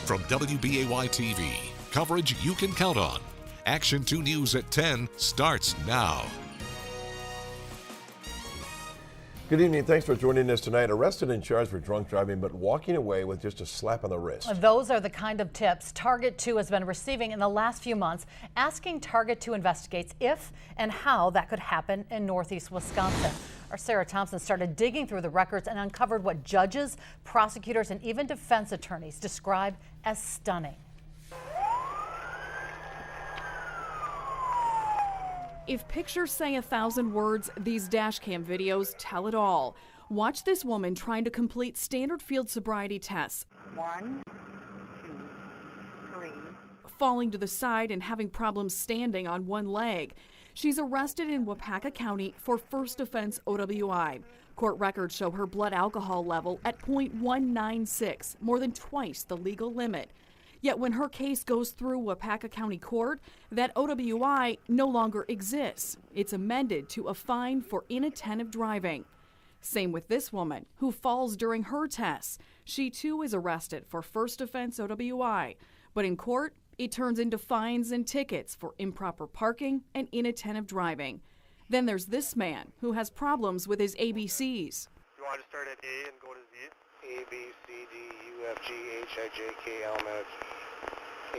From WBAY TV, coverage you can count on. Action 2 News at 10 starts now. Good evening. Thanks for joining us tonight. Arrested and charged for drunk driving, but walking away with just a slap on the wrist. Those are the kind of tips Target 2 has been receiving in the last few months, asking Target to investigate if and how that could happen in Northeast Wisconsin. Our Sarah Thompson started digging through the records and uncovered what judges, prosecutors, and even defense attorneys describe as stunning. If pictures say 1,000 words, these dash cam videos tell it all. Watch this woman trying to complete standard field sobriety tests. 1, 2, 3. Falling to the side and having problems standing on one leg. She's arrested in Wapaka County for first offense OWI. Court records show her blood alcohol level at .196, more than twice the legal limit. Yet when her case goes through Wapaka County Court, that OWI no longer exists. It's amended to a fine for inattentive driving. Same with this woman, who falls during her tests. She too is arrested for first offense OWI. But in court, it turns into fines and tickets for improper parking and inattentive driving. Then there's this man who has problems with his ABCs. You want to start at A and go to Z? A, B, C, D, U, F, G, H, I, J, K, L, M, N, O,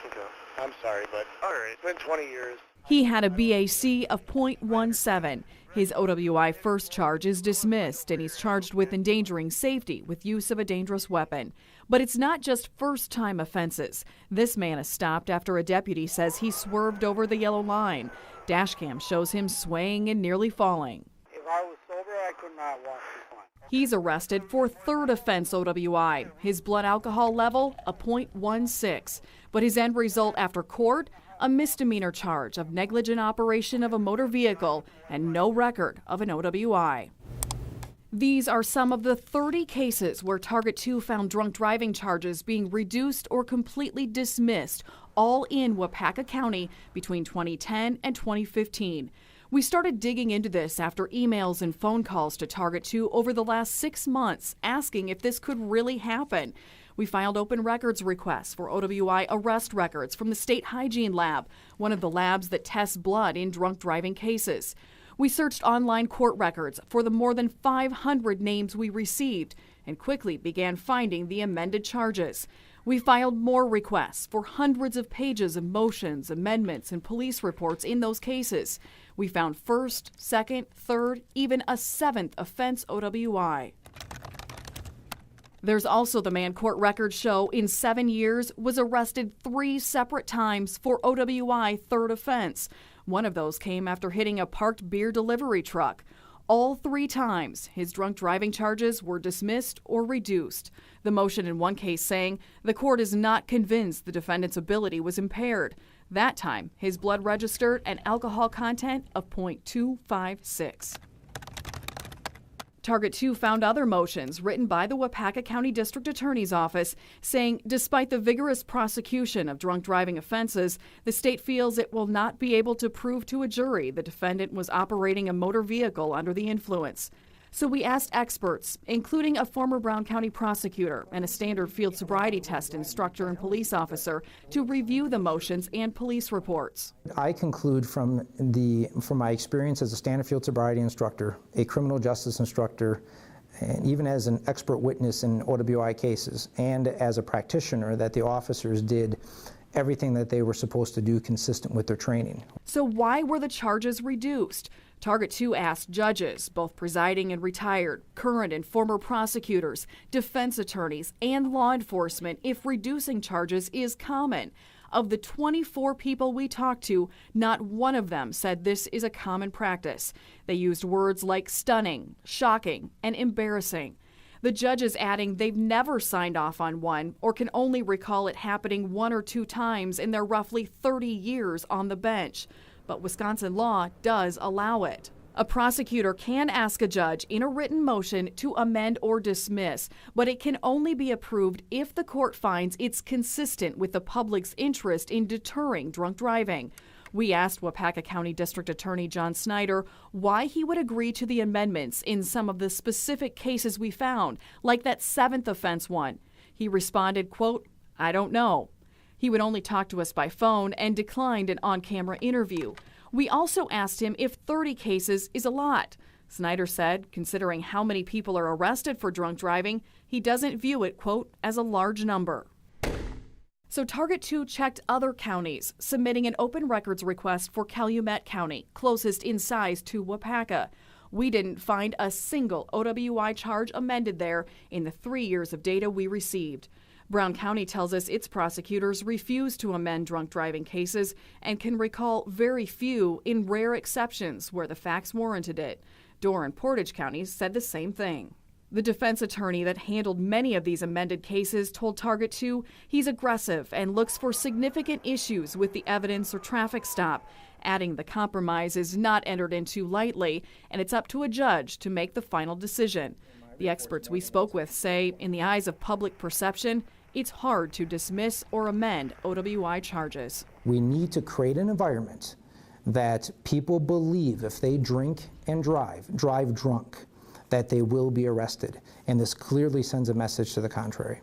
okay. I'm sorry, but all right, it's been 20 years. He had a BAC of .17. His OWI first charge is dismissed, and he's charged with endangering safety with use of a dangerous weapon. But it's not just first-time offenses. This man is stopped after a deputy says he swerved over the yellow line. Dashcam shows him swaying and nearly falling. If I was sober, I could not walk this line. He's arrested for third offense OWI. His blood alcohol level, a .16. But his end result after court, a misdemeanor charge of negligent operation of a motor vehicle and no record of an OWI. These are some of the 30 cases where Target 2 found drunk driving charges being reduced or completely dismissed, all in Wapaka County between 2010 and 2015. We started digging into this after emails and phone calls to Target 2 over the last 6 months, asking if this could really happen. We filed open records requests for OWI arrest records from the State Hygiene Lab, one of the labs that tests blood in drunk driving cases. We searched online court records for the more than 500 names we received and quickly began finding the amended charges. We filed more requests for hundreds of pages of motions, amendments, and police reports in those cases. We found first, second, third, even a seventh offense OWI. There's also the man court records show in 7 years was arrested 3 separate times for OWI third offense. One of those came after hitting a parked beer delivery truck. All 3 times, his drunk driving charges were dismissed or reduced. The motion in one case saying the court is not convinced the defendant's ability was impaired. That time, his blood registered an alcohol content of .256. Target 2 found other motions written by the Wapaka County District Attorney's Office saying despite the vigorous prosecution of drunk driving offenses, the state feels it will not be able to prove to a jury the defendant was operating a motor vehicle under the influence. So we asked experts, including a former Brown County prosecutor and a standard field sobriety test instructor and police officer, to review the motions and police reports. I conclude from my experience as a standard field sobriety instructor, a criminal justice instructor, and even as an expert witness in OWI cases, and as a practitioner, that the officers did everything that they were supposed to do consistent with their training. So why were the charges reduced? Target 2 asked judges, both presiding and retired, current and former prosecutors, defense attorneys, and law enforcement if reducing charges is common. Of the 24 people we talked to, not one of them said this is a common practice. They used words like stunning, shocking, and embarrassing. The judges adding they've never signed off on one or can only recall it happening 1 or 2 times in their roughly 30 years on the bench. But Wisconsin law does allow it. A prosecutor can ask a judge in a written motion to amend or dismiss, but it can only be approved if the court finds it's consistent with the public's interest in deterring drunk driving. We asked Waupaca County District Attorney John Snyder why he would agree to the amendments in some of the specific cases we found, like that 7th offense one. He responded, quote, "I don't know." He would only talk to us by phone and declined an on-camera interview. We also asked him if 30 cases is a lot. Snyder said, considering how many people are arrested for drunk driving, he doesn't view it, quote, as a large number. So Target 2 checked other counties, submitting an open records request for Calumet County, closest in size to Waupaca. We didn't find a single OWI charge amended there in the 3 years of data we received. Brown County tells us its prosecutors refuse to amend drunk driving cases and can recall very few in rare exceptions where the facts warranted it. Door and Portage counties said the same thing. The defense attorney that handled many of these amended cases told Target 2 he's aggressive and looks for significant issues with the evidence or traffic stop, adding the compromise is not entered into lightly and it's up to a judge to make the final decision. The experts we spoke with say, in the eyes of public perception, it's hard to dismiss or amend OWI charges. We need to create an environment that people believe if they drink and drive drunk, that they will be arrested. And this clearly sends a message to the contrary.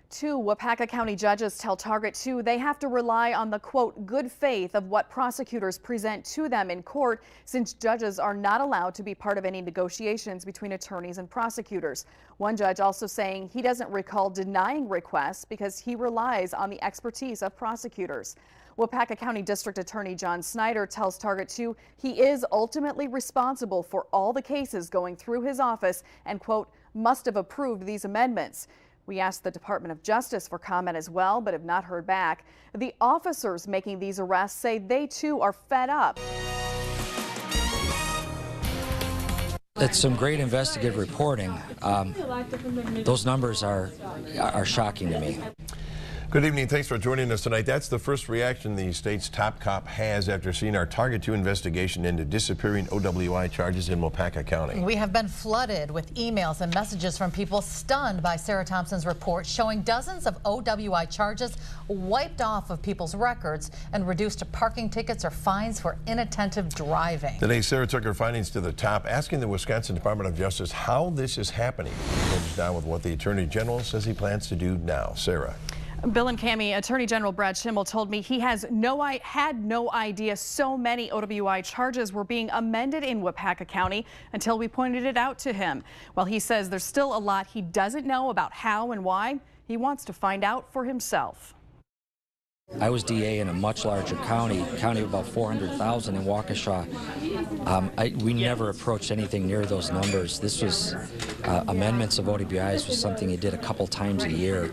Two Waupaca County judges tell Target 2 they have to rely on the, quote, good faith of what prosecutors present to them in court, since judges are not allowed to be part of any negotiations between attorneys and prosecutors. One judge also saying he doesn't recall denying requests because he relies on the expertise of prosecutors. Waupaca County District Attorney John Snyder tells Target 2 he is ultimately responsible for all the cases going through his office and, quote, must have approved these amendments. We asked the Department of Justice for comment as well, but have not heard back. The officers making these arrests say they too are fed up. It's some great investigative reporting. Those numbers are shocking to me. Good evening. Thanks for joining us tonight. That's the first reaction the state's top cop has after seeing our Target 2 investigation into disappearing OWI charges in Waupaca County. We have been flooded with emails and messages from people stunned by Sarah Thompson's report showing dozens of OWI charges wiped off of people's records and reduced to parking tickets or fines for inattentive driving. Today, Sarah took her findings to the top, asking the Wisconsin Department of Justice how this is happening. We're down with what the Attorney General says he plans to do now. Sarah. Bill and Cammie, Attorney General Brad Schimmel told me he had no idea so many OWI charges were being amended in Waupaca County until we pointed it out to him. While he says there's still a lot he doesn't know about how and why, he wants to find out for himself. I was DA in a much larger county of about 400,000 in Waukesha. We never approached anything near those numbers. This was amendments of OWIs was something he did a couple times a year.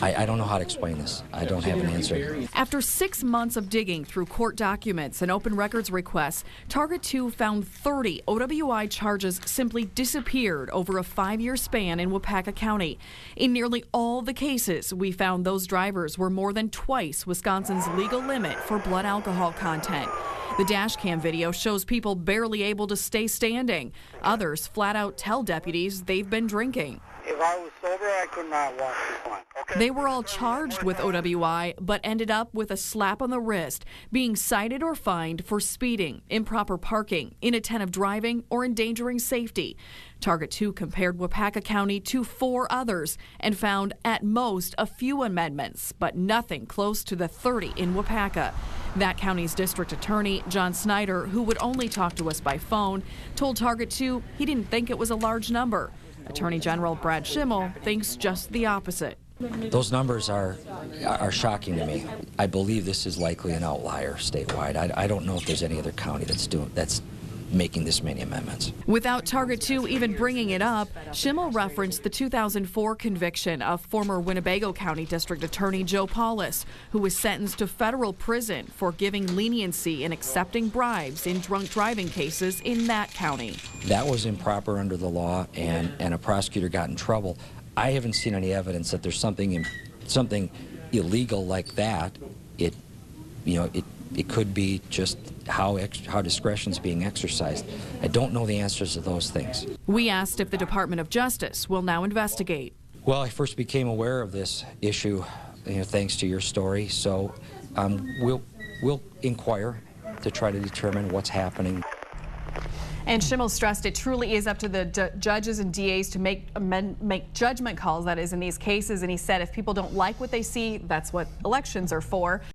I don't know how to explain this. I don't have an answer. After 6 months of digging through court documents and open records requests, Target 2 found 30 OWI charges simply disappeared over a 5-year span in Waupaca County. In nearly all the cases, we found those drivers were more than twice Wisconsin's legal limit for blood alcohol content. The dash cam video shows people barely able to stay standing. Others flat out tell deputies they've been drinking. If I was sober, I could not walk this line. Okay. They were all charged with OWI, but ended up with a slap on the wrist, being cited or fined for speeding, improper parking, inattentive driving, or endangering safety. Target 2 compared Waupaca County to 4 others and found at most a few amendments, but nothing close to the 30 in Waupaca. That county's district attorney, John Snyder, who would only talk to us by phone, told Target 2 he didn't think it was a large number. Attorney General Brad Schimmel thinks just the opposite. Those numbers are shocking to me. I believe this is likely an outlier statewide. I don't know if there's any other county that's making this many amendments. Without Target 2 even bringing it up, Schimmel referenced the 2004 conviction of former Winnebago County District Attorney Joe Paulus, who was sentenced to federal prison for giving leniency and accepting bribes in drunk driving cases in that county. That was improper under the law, and a prosecutor got in trouble. I haven't seen any evidence that there's something illegal like that. It could be just how discretion's being exercised. I don't know the answers to those things. We asked if the Department of Justice will now investigate. Well, I first became aware of this issue, thanks to your story. So we'll inquire to try to determine what's happening. And Schimmel stressed it truly is up to the judges and DAs to make judgment calls, that is, in these cases. And he said if people don't like what they see, that's what elections are for.